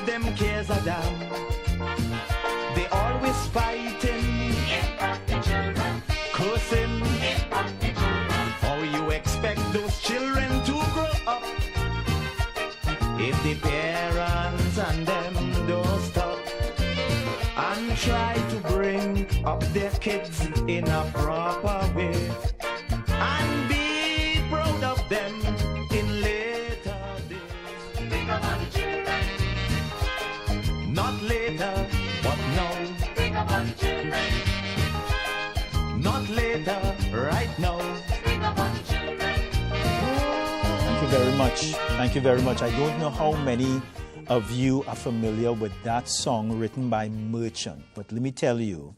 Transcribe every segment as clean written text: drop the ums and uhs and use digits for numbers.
them cares a damn. They always fighting, cursing. How you expect those children to grow up if the parents and them don't stop and try to bring up their kids in a proper way and be proud of them in later days? Think about the children. Not later, but now. Think about the children. Not later, right now. Think about the children. Thank you very much. Thank you very much. I don't know how many of you are familiar with that song written by Merchant, but let me tell you,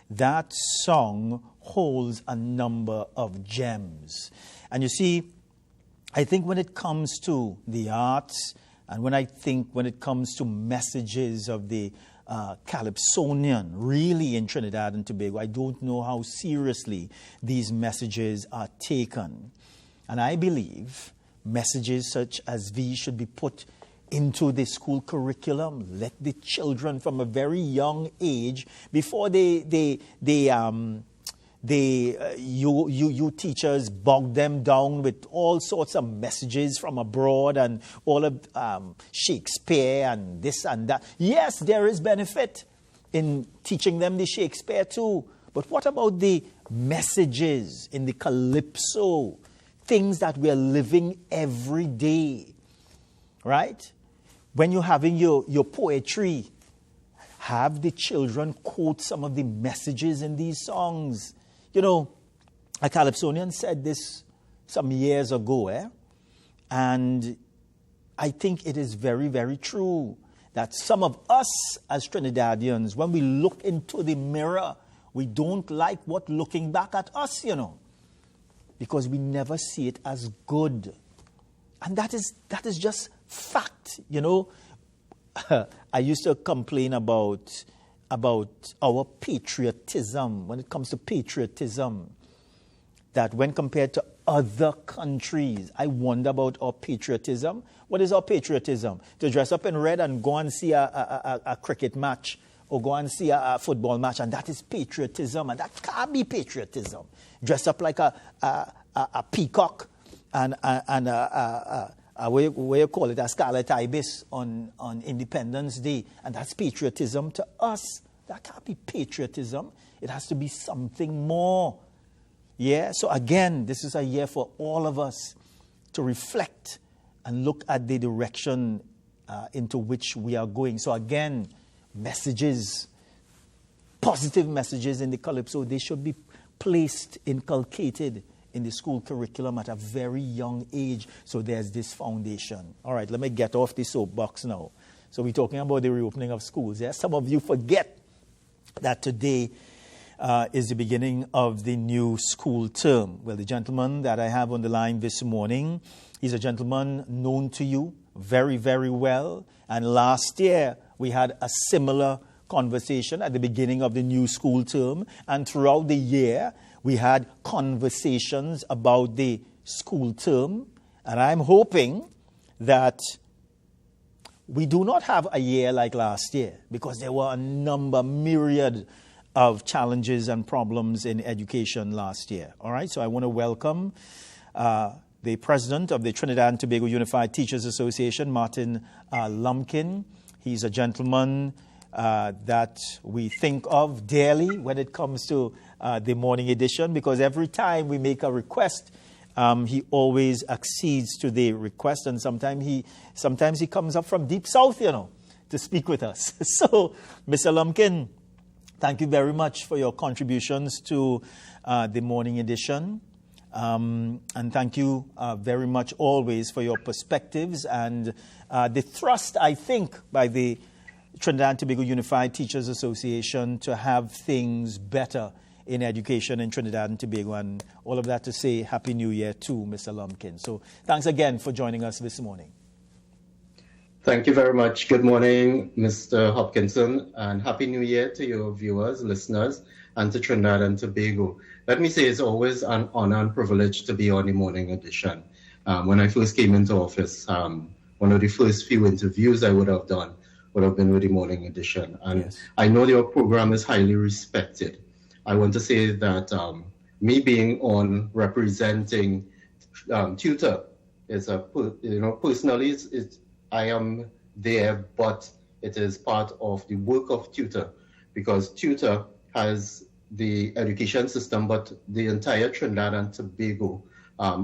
that song holds a number of gems. And you see, I think when it comes to the arts, and when it comes to messages of the Calypsonian, really in Trinidad and Tobago, I don't know how seriously these messages are taken. And I believe messages such as these should be put into the school curriculum. Let the children from a very young age, before you teachers bog them down with all sorts of messages from abroad and all of Shakespeare and this and that. Yes, there is benefit in teaching them the Shakespeare too. But what about the messages in the Calypso? Things that we're living every day, right? When you're having your poetry, have the children quote some of the messages in these songs. You know, a Calypsonian said this some years ago, and I think it is very, very true that some of us as Trinidadians, when we look into the mirror, we don't like what looking back at us, you know, because we never see it as good. And that is just fact, you know. I used to complain about our patriotism, when it comes to patriotism, that when compared to other countries, I wonder about our patriotism. What is our patriotism? To dress up in red and go and see a cricket match or go and see a football match, and that is patriotism, and that can't be patriotism. Dress up like a peacock and what you call it, a scarlet ibis on Independence Day, and that's patriotism to us. That can't be patriotism. It has to be something more. Yeah, so again, this is a year for all of us to reflect and look at the direction into which we are going. So again, messages, positive messages in the Calypso, they should be placed, inculcated in the school curriculum at a very young age. So there's this foundation. All right, let me get off the soapbox now. So we're talking about the reopening of schools. Yeah? Some of you forget that today is the beginning of the new school term. Well, the gentleman that I have on the line this morning, he's a gentleman known to you very, very well. And last year, we had a similar conversation at the beginning of the new school term. And throughout the year, we had conversations about the school term. And I'm hoping that we do not have a year like last year, because there were a myriad of challenges and problems in education last year. All right, so I want to welcome the president of the Trinidad and Tobago Unified Teachers Association, Martin Lumpkin. He's a gentleman that we think of daily when it comes to the morning edition, because every time we make a request, he always accedes to the request, and sometimes he comes up from deep south, you know, to speak with us. So, Mr. Lumpkin, thank you very much for your contributions to the morning edition. And thank you very much always for your perspectives and the thrust, I think, by the Trinidad and Tobago Unified Teachers Association to have things better in education in Trinidad and Tobago. And all of that to say Happy New Year to Mr. Lumpkin. So thanks again for joining us this morning. Thank you very much. Good morning, Mr. Hopkinson, and Happy New Year to your viewers, listeners, and to Trinidad and Tobago. Let me say it's always an honor and privilege to be on the morning edition. When I first came into office, one of the first few interviews I would have done would have been with the morning edition. And Yes. I know your program is highly respected. I want to say that me being on representing Tutor is personally I am there, but it is part of the work of Tutor, because Tutor has the education system, but the entire Trinidad and Tobago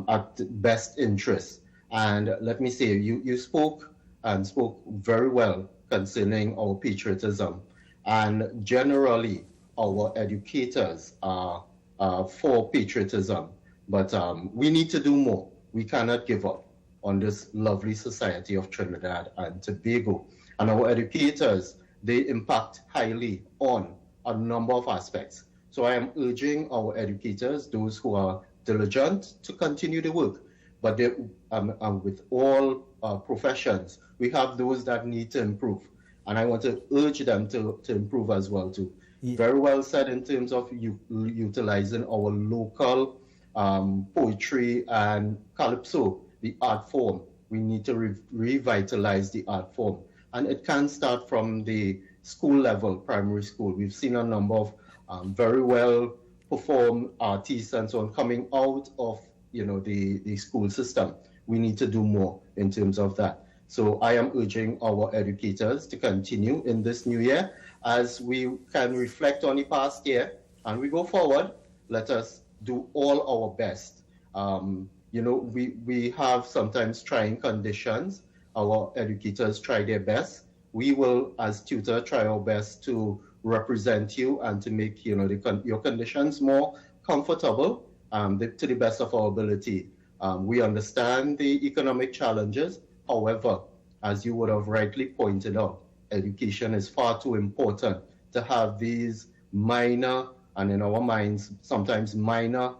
at best interest. And let me say, you spoke very well concerning our patriotism. And generally, our educators are for patriotism. But we need to do more. We cannot give up on this lovely society of Trinidad and Tobago. And our educators, they impact highly on a number of aspects. So I am urging our educators, those who are diligent, to continue the work. But with all professions, we have those that need to improve. And I want to urge them to improve as well too. Yeah. Very well said in terms of utilizing our local poetry and calypso, the art form. We need to revitalize the art form. And it can start from the school level, primary school. We've seen a number of very well performed artists and so on coming out of the school system. We need to do more in terms of that. So I am urging our educators to continue in this new year as we can reflect on the past year and we go forward. Let us do all our best. We have sometimes trying conditions. Our educators try their best. We will, as Tutor, try our best to represent you and to make your conditions more comfortable to the best of our ability. We understand the economic challenges. However, as you would have rightly pointed out, education is far too important to have these minor, and in our minds, sometimes minor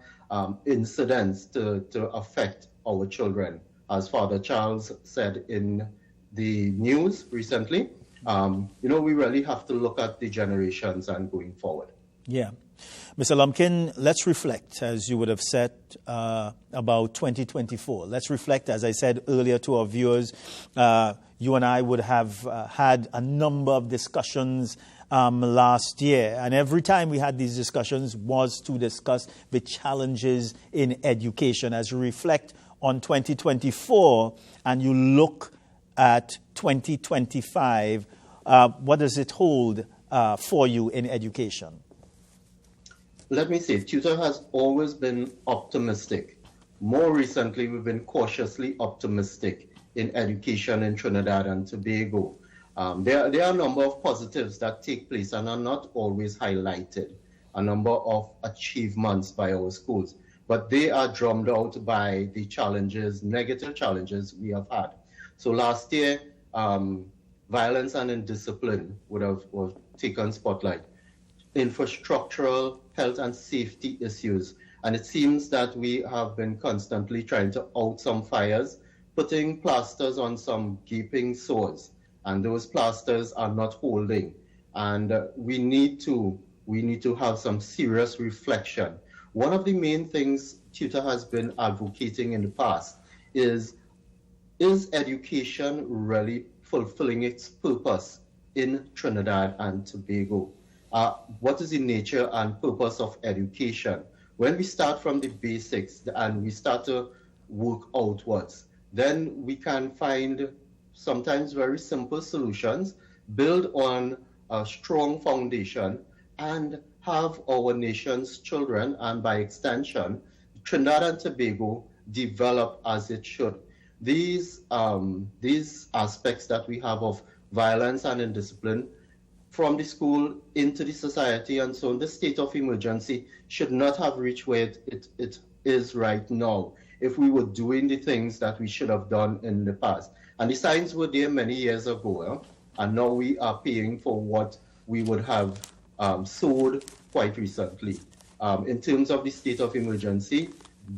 incidents to affect our children. As Father Charles said in the news recently, we really have to look at the generations and going forward. Yeah. Mr. Lumpkin, let's reflect, as you would have said, about 2024. Let's reflect, as I said earlier to our viewers, you and I would have had a number of discussions last year. And every time we had these discussions was to discuss the challenges in education. As you reflect on 2024 and you look at 2025, what does it hold for you in education? Let me say, Tutor has always been optimistic. More recently, we've been cautiously optimistic in education in Trinidad and Tobago. There are a number of positives that take place and are not always highlighted, a number of achievements by our schools, but they are drummed out by the challenges, negative challenges we have had. So last year, violence and indiscipline would have taken spotlight. Infrastructural, health and safety issues. And it seems that we have been constantly trying to out some fires, putting plasters on some gaping sores. And those plasters are not holding. And we need to have some serious reflection. One of the main things Tutor has been advocating in the past is education really fulfilling its purpose in Trinidad and Tobago? What is the nature and purpose of education? When we start from the basics and we start to work outwards, then we can find sometimes very simple solutions, build on a strong foundation, and have our nation's children, and by extension, Trinidad and Tobago, develop as it should. These aspects that we have of violence and indiscipline from the school into the society and so on, the state of emergency should not have reached where it is right now if we were doing the things that we should have done in the past. And the signs were there many years ago, and now we are paying for what we would have sowed quite recently. In terms of the state of emergency,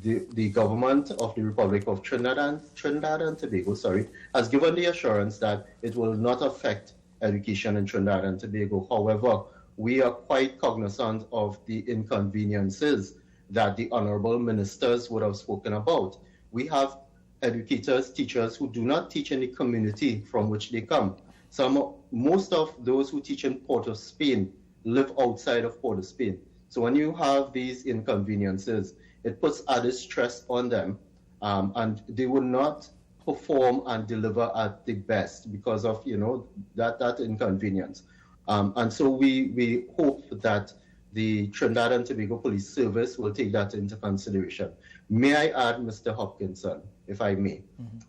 the government of the Republic of Trinidad and Tobago, has given the assurance that it will not affect education in Trinidad and Tobago. However, we are quite cognizant of the inconveniences that the honorable ministers would have spoken about. We have educators, teachers who do not teach in the community from which they come. Most of those who teach in Port of Spain live outside of Port of Spain. So when you have these inconveniences, it puts added stress on them, and they will not perform and deliver at the best because of that inconvenience. And so we hope that the Trinidad and Tobago Police Service will take that into consideration. May I add, Mr. Hopkinson, if I may?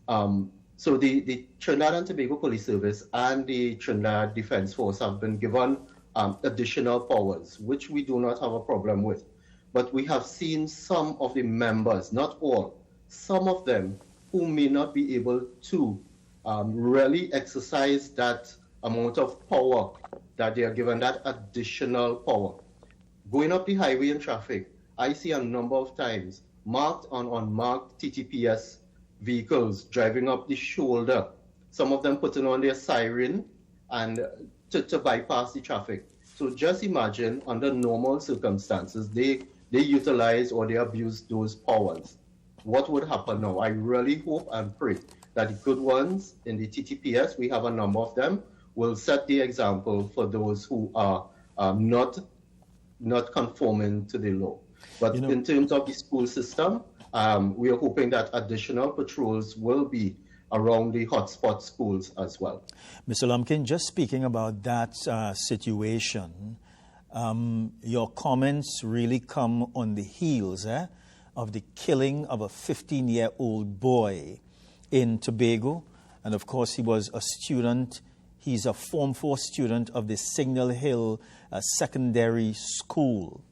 Mm-hmm. So the Trinidad and Tobago Police Service and the Trinidad Defence Force have been given additional powers, which we do not have a problem with. But we have seen some of the members, not all, some of them who may not be able to really exercise that amount of power that they are given, that additional power. Going up the highway in traffic, I see a number of times marked on unmarked TTPS vehicles driving up the shoulder, some of them putting on their siren and to bypass the traffic. So just imagine under normal circumstances, they utilize or they abuse those powers. What would happen now? I really hope and pray that the good ones in the TTPS, we have a number of them, will set the example for those who are not conforming to the law. But in terms of the school system, we are hoping that additional patrols will be around the hotspot schools as well. Mr. Lumpkin, just speaking about that situation, your comments really come on the heels of the killing of a 15-year-old boy in Tobago. And of course, he was a student. He's a Form 4 student of the Signal Hill Secondary School.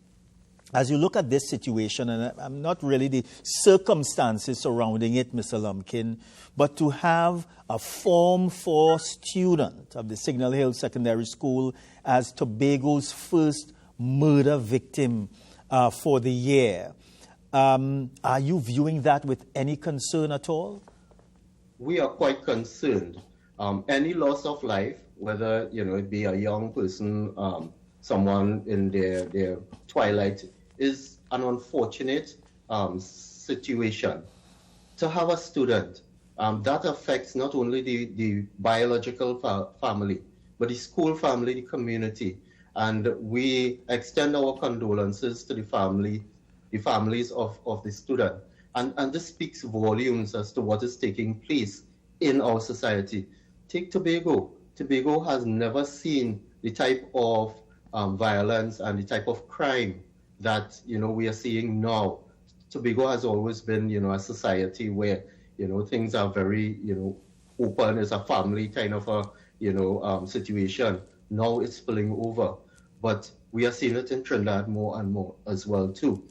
As you look at this situation, and I'm not really the circumstances surrounding it, Mr. Lumpkin, but to have a Form 4 student of the Signal Hill Secondary School as Tobago's first murder victim for the year, are you viewing that with any concern at all? We are quite concerned. Any loss of life, whether it be a young person, someone in their twilight, is an unfortunate situation. To have a student, that affects not only the biological family, but the school family, the community. And we extend our condolences to the families of the student. And this speaks volumes as to what is taking place in our society. Take Tobago. Tobago has never seen the type of violence and the type of crime that we are seeing now. Tobago has always been a society where things are very open. It's a family kind of a situation. Now it's spilling over, but we are seeing it in Trinidad more and more as well too.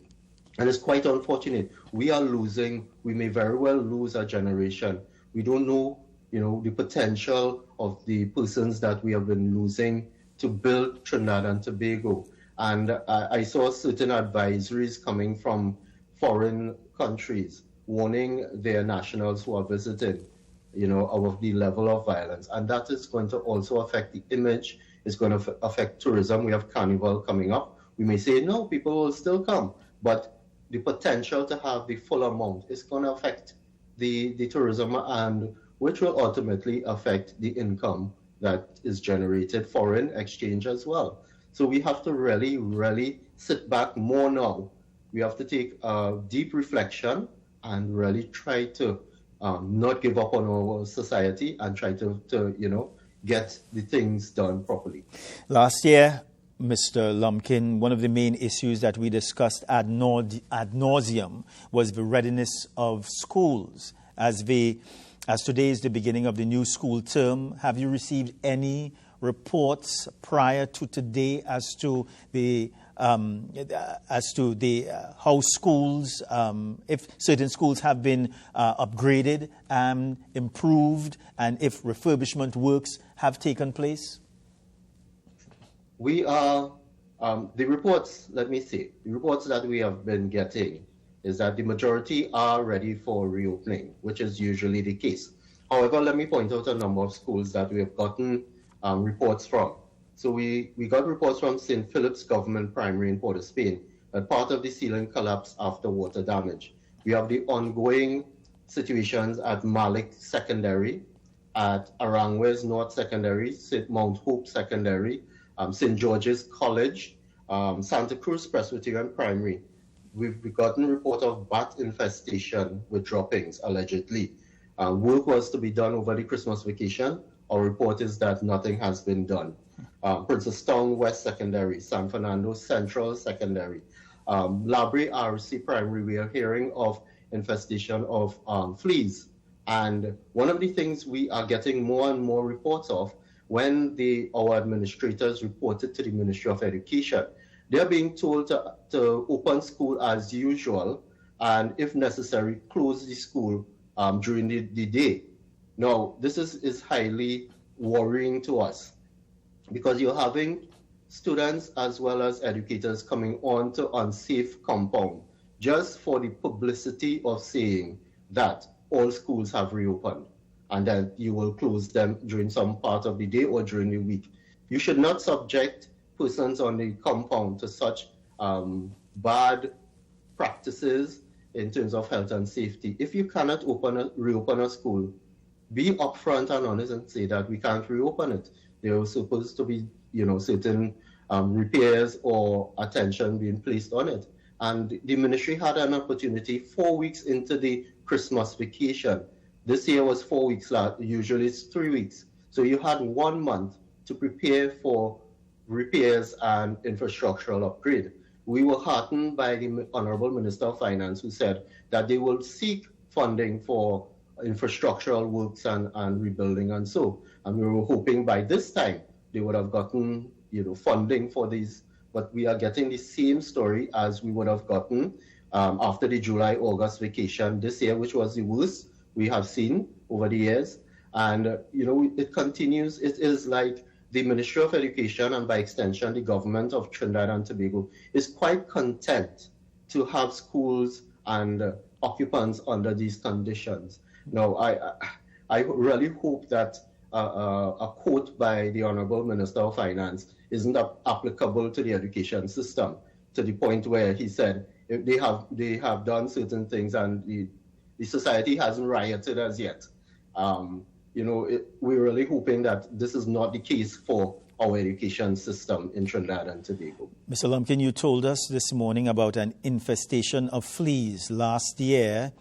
And it's quite unfortunate. We may very well lose a generation. We don't know the potential of the persons that we have been losing to build Trinidad and Tobago. And I saw certain advisories coming from foreign countries warning their nationals who are visiting, of the level of violence. And that is going to also affect the image. It's going to affect tourism. We have Carnival coming up. We may say, no, people will still come. But the potential to have the full amount is going to affect the tourism, and which will ultimately affect the income that is generated, foreign exchange as well. So we have to really, really sit back more now. We have to take a deep reflection and really try to not give up on our society and try to get the things done properly. Last year, Mr. Lumpkin, one of the main issues that we discussed ad nauseum was the readiness of schools. As today is the beginning of the new school term, have you received any reports prior to today as to how schools, if certain schools have been upgraded and improved, and if refurbishment works have taken place? We are, the reports that we have been getting is that the majority are ready for reopening, which is usually the case. However, let me point out a number of schools that we have gotten reports from. So we got reports from St. Philip's Government Primary in Port of Spain, that part of the ceiling collapsed after water damage. We have the ongoing situations at Malik Secondary, at Arangwes North Secondary, St. Mount Hope Secondary, St. George's College, Santa Cruz Presbyterian Primary. We've gotten a report of bat infestation with droppings, allegedly. Work was to be done over the Christmas vacation. Our report is that nothing has been done. Princestown West Secondary, San Fernando Central Secondary, Labre RC Primary, we are hearing of infestation of fleas. And one of the things we are getting more and more reports of when our administrators reported to the Ministry of Education, they're being told to open school as usual and, if necessary, close the school during the day. Now, this is highly worrying to us because you're having students as well as educators coming on to unsafe compound just for the publicity of saying that all schools have reopened and that you will close them during some part of the day or during the week. You should not subject persons on the compound to such bad practices in terms of health and safety. If you cannot reopen a school, be upfront and honest and say that we can't reopen it. There are supposed to be, certain repairs or attention being placed on it. And the ministry had an opportunity 4 weeks into the Christmas vacation. This year was 4 weeks, usually it's 3 weeks. So you had 1 month to prepare for repairs and infrastructural upgrade. We were heartened by the Honorable Minister of Finance, who said that they will seek funding for infrastructural works and rebuilding and so. And we were hoping by this time they would have gotten, funding for these. But we are getting the same story as we would have gotten after the July-August vacation this year, which was the worst we have seen over the years. And, it continues. It is like the Ministry of Education and by extension, the government of Trinidad and Tobago is quite content to have schools and occupants under these conditions. Now, I really hope that a quote by the Honorable Minister of Finance isn't applicable to the education system, to the point where he said if they have done certain things and the society hasn't rioted as yet. We're really hoping that this is not the case for our education system in Trinidad and Tobago. Mr. Lumpkin, you told us this morning about an infestation of fleas last year.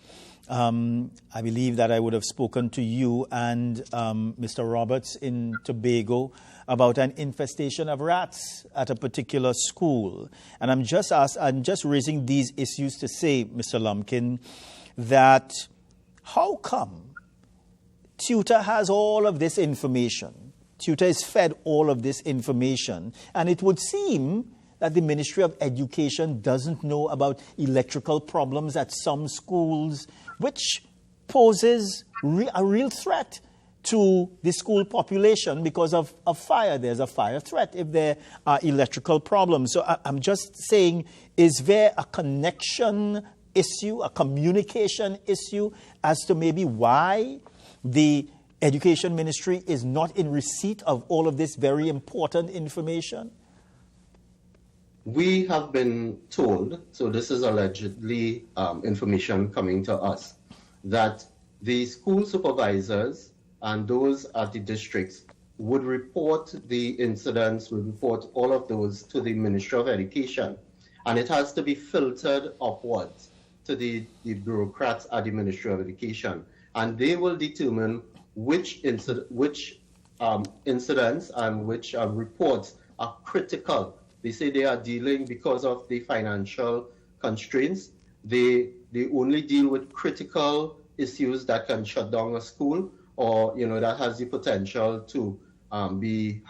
I believe that I would have spoken to you and Mr. Roberts in Tobago about an infestation of rats at a particular school. And I'm just raising these issues to say, Mr. Lumpkin, that how come Tutor has all of this information? Tutor is fed all of this information, and it would seem that the Ministry of Education doesn't know about electrical problems at some schools, which poses a real threat to the school population because of fire. There's a fire threat if there are electrical problems. So I'm just saying, is there a connection issue, a communication issue as to maybe why the Education Ministry is not in receipt of all of this very important information? We have been told, so this is allegedly information coming to us, that the school supervisors and those at the districts would report the incidents, would report all of those to the Ministry of Education. And it has to be filtered upwards to the bureaucrats at the Ministry of Education. And they will determine which incidents and which reports are critical. They say they are dealing because of the financial constraints. They only deal with critical issues that can shut down a school or that has the potential to be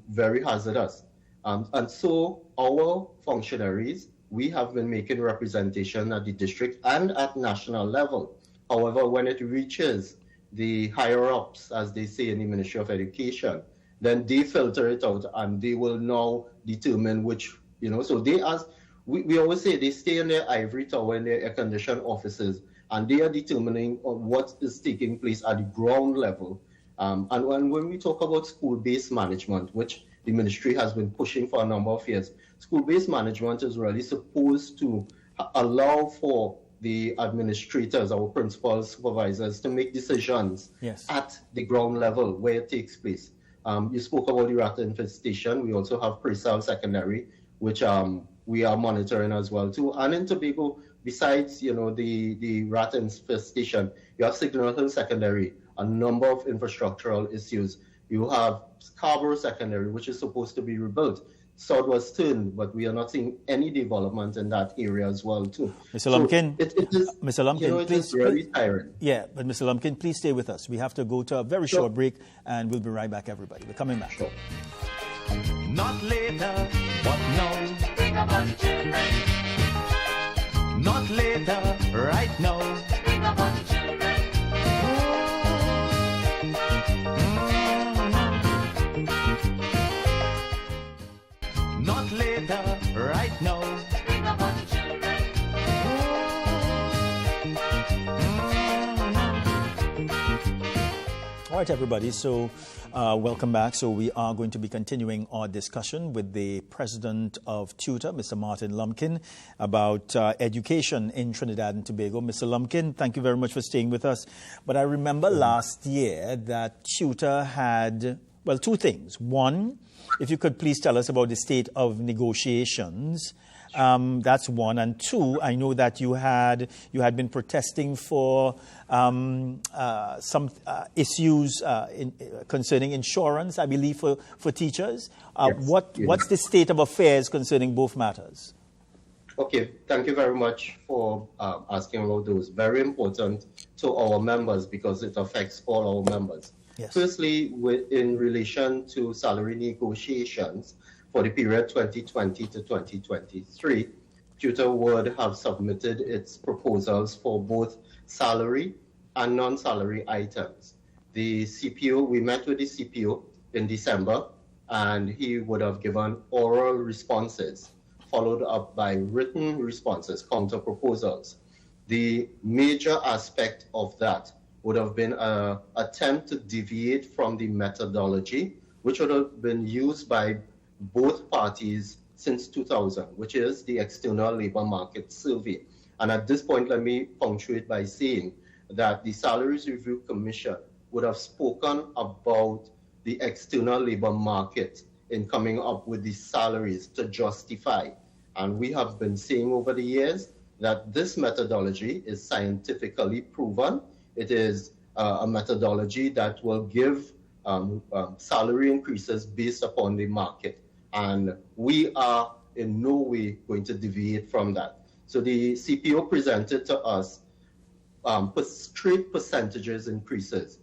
very hazardous. And so our functionaries, we have been making representation at the district and at national level. However, when it reaches the higher-ups, as they say in the Ministry of Education, then they filter it out and they will now determine which, so they ask, we always say they stay in their ivory tower in their air-conditioned offices and they are determining what is taking place at the ground level. And when we talk about school-based management, which the ministry has been pushing for a number of years, school-based management is really supposed to allow for the administrators, our principals, supervisors, to make decisions Yes. at the ground level where it takes place. You spoke about the rat infestation. We also have Presal Secondary, which we are monitoring as well too. And in Tobago, besides the rat infestation, you have Signal Hill Secondary, a number of infrastructural issues. You have Scarborough Secondary, which is supposed to be rebuilt. Sod was turned, but we are not seeing any development in that area as well too. Mr. Lumpkin, it is, Mr. Lumpkin, please, very tiring. Yeah, but Mr. Lumpkin, please stay with us. We have to go to a very short break, and we'll be right back, everybody. We're coming back. Sure. Not later, but now. Bring up on children. Not later, right now. Bring up on children. Not later, right now. Bring up on children. All right, everybody. So welcome back. So we are going to be continuing our discussion with the president of TUTA, Mr. Martin Lumpkin, about education in Trinidad and Tobago. Mr. Lumpkin, thank you very much for staying with us. But I remember last year that TUTA had, well, two things. One, if you could please tell us about the state of negotiations. That's one. And two, I know that you had been protesting for some issues concerning insurance, I believe, for teachers. Yes. What's the state of affairs concerning both matters? Okay, thank you very much for asking about those. Very important to our members because it affects all our members. Yes. Firstly, in relation to salary negotiations for the period 2020 to 2023, TUTA would have submitted its proposals for both salary and non-salary items. The CPO, we met with the CPO in December, and he would have given oral responses, followed up by written responses, counter proposals. The major aspect of that would have been an attempt to deviate from the methodology, which would have been used by both parties since 2000, which is the External Labor Market Survey. And at this point, let me punctuate by saying that the Salaries Review Commission would have spoken about the external labor market in coming up with the salaries to justify. And we have been saying over the years that this methodology is scientifically proven. It is a methodology that will give salary increases based upon the market. And we are in no way going to deviate from that. So the CPO presented to us straight percentages increases,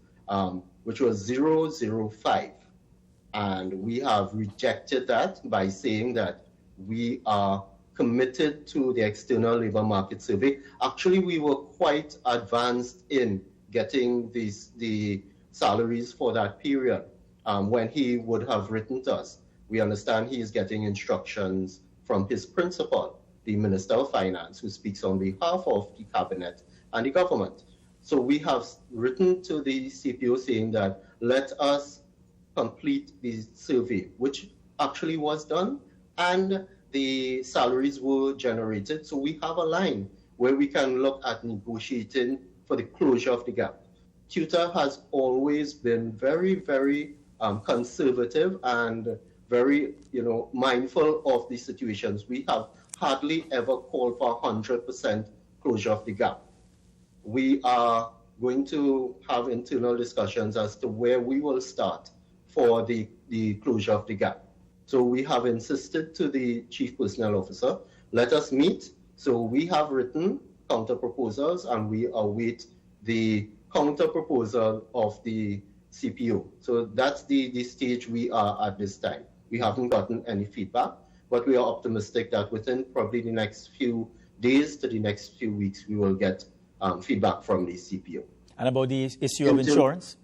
which was 0.05. And we have rejected that by saying that we are committed to the External Labor Market Survey. Actually, we were quite advanced in getting the salaries for that period when he would have written to us. We understand he is getting instructions from his principal, the Minister of Finance, who speaks on behalf of the Cabinet and the government. So we have written to the CPO saying that let us complete the survey, which actually was done, and the salaries were generated. So we have a line where we can look at negotiating for the closure of the gap. TUTA has always been very, very conservative and very, mindful of the situations. We have hardly ever called for 100% closure of the gap. We are going to have internal discussions as to where we will start for the closure of the gap. So we have insisted to the Chief Personnel Officer, let us meet. So we have written counter proposals and we await the counter proposal of the CPO. So that's the stage we are at this time. We haven't gotten any feedback, but we are optimistic that within probably the next few days to the next few weeks, we will get feedback from the CPO. And about the issue of insurance?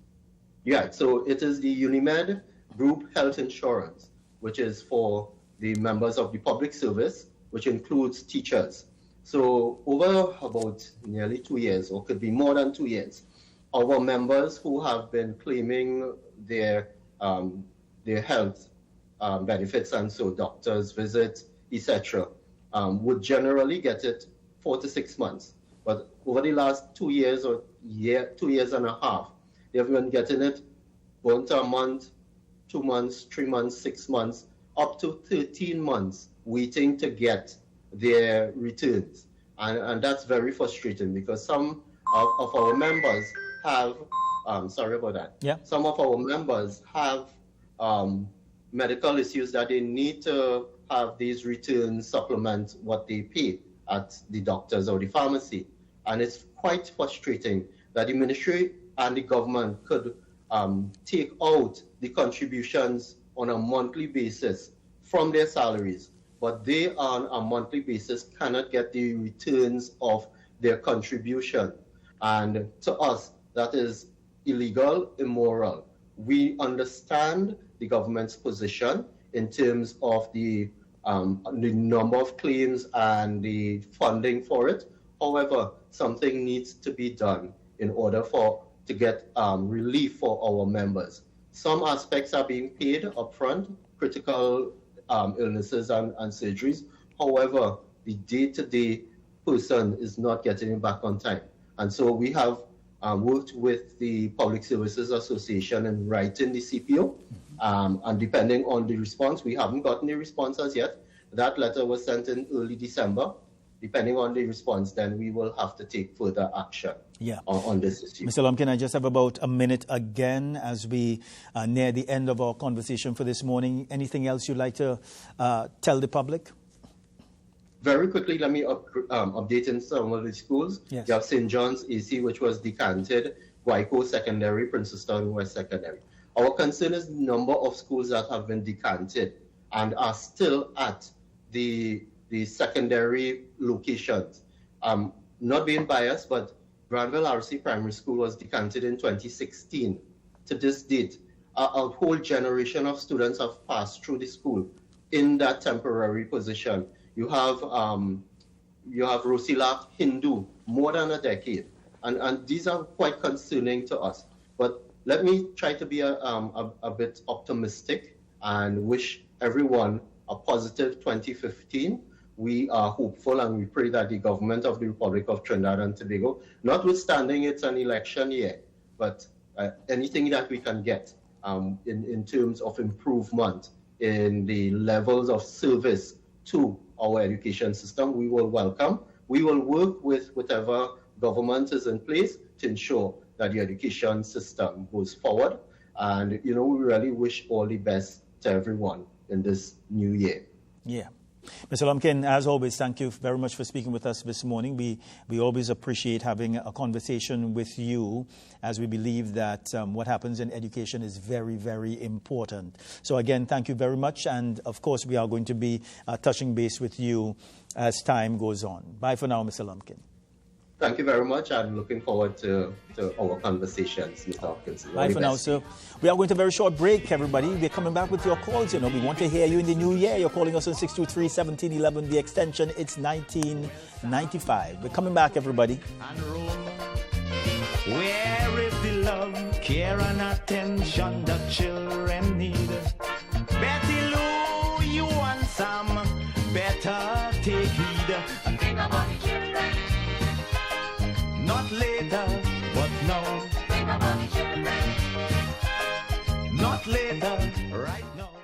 Yeah, so it is the UNIMED Group Health Insurance, which is for the members of the public service, which includes teachers. So over about nearly 2 years, or could be more than 2 years, our members who have been claiming their health benefits, and so doctors' visits, etc., would generally get it 4 to 6 months. But over the last 2 years or 2 years and a half, they've been getting it once a month, 2 months, 3 months, 6 months, up to 13 months waiting to get their returns. And that's very frustrating because some of our members have, sorry about that. Yeah. Some of our members have medical issues that they need to have these returns supplement what they pay at the doctors or the pharmacy. And it's quite frustrating that the ministry and the government could take out the contributions on a monthly basis from their salaries, but they on a monthly basis cannot get the returns of their contribution. And to us, that is illegal, immoral. We understand the government's position in terms of the number of claims and the funding for it. However, something needs to be done in order to get relief for our members. Some aspects are being paid upfront, critical illnesses and surgeries. However, the day-to-day person is not getting it back on time. And so we have worked with the Public Services Association in writing the CPO. And depending on the response, we haven't gotten the response as yet. That letter was sent in early December. Depending on the response, then we will have to take further action on this issue. Mr. Lumpkin, I just have about a minute again as we near the end of our conversation for this morning. Anything else you'd like to tell the public? Very quickly, let me update in some of the schools. Yes. You have St. John's AC, which was decanted, Guayco Secondary, Princeton West Secondary. Our concern is the number of schools that have been decanted and are still at the secondary locations. Not being biased, but Granville RC Primary School was decanted in 2016. To this date, a whole generation of students have passed through the school in that temporary position. You have Rosilak Hindu, more than a decade. And these are quite concerning to us. But let me try to be a bit optimistic and wish everyone a positive 2015. We are hopeful and we pray that the government of the Republic of Trinidad and Tobago, notwithstanding it's an election year, but anything that we can get in terms of improvement in the levels of service to our education system, we will welcome. We will work with whatever government is in place to ensure that the education system goes forward. And, we really wish all the best to everyone in this new year. Yeah. Mr. Lumpkin, as always, thank you very much for speaking with us this morning. We always appreciate having a conversation with you, as we believe that what happens in education is very, very important. So again, thank you very much. And of course, we are going to be touching base with you as time goes on. Bye for now, Mr. Lumpkin. Thank you very much. I'm looking forward to our conversations, Mr. Hopkins. Bye for now, sir. We are going to a very short break, everybody. We're coming back with your calls. We want to hear you in the new year. You're calling us on 623-1711. The extension, it's 1995. We're coming back, everybody. Where is the love, care, and attention that children need? Betty Lou, you want some? Better take heed. Think about the children. Not later, but now. Think about the children. Not later,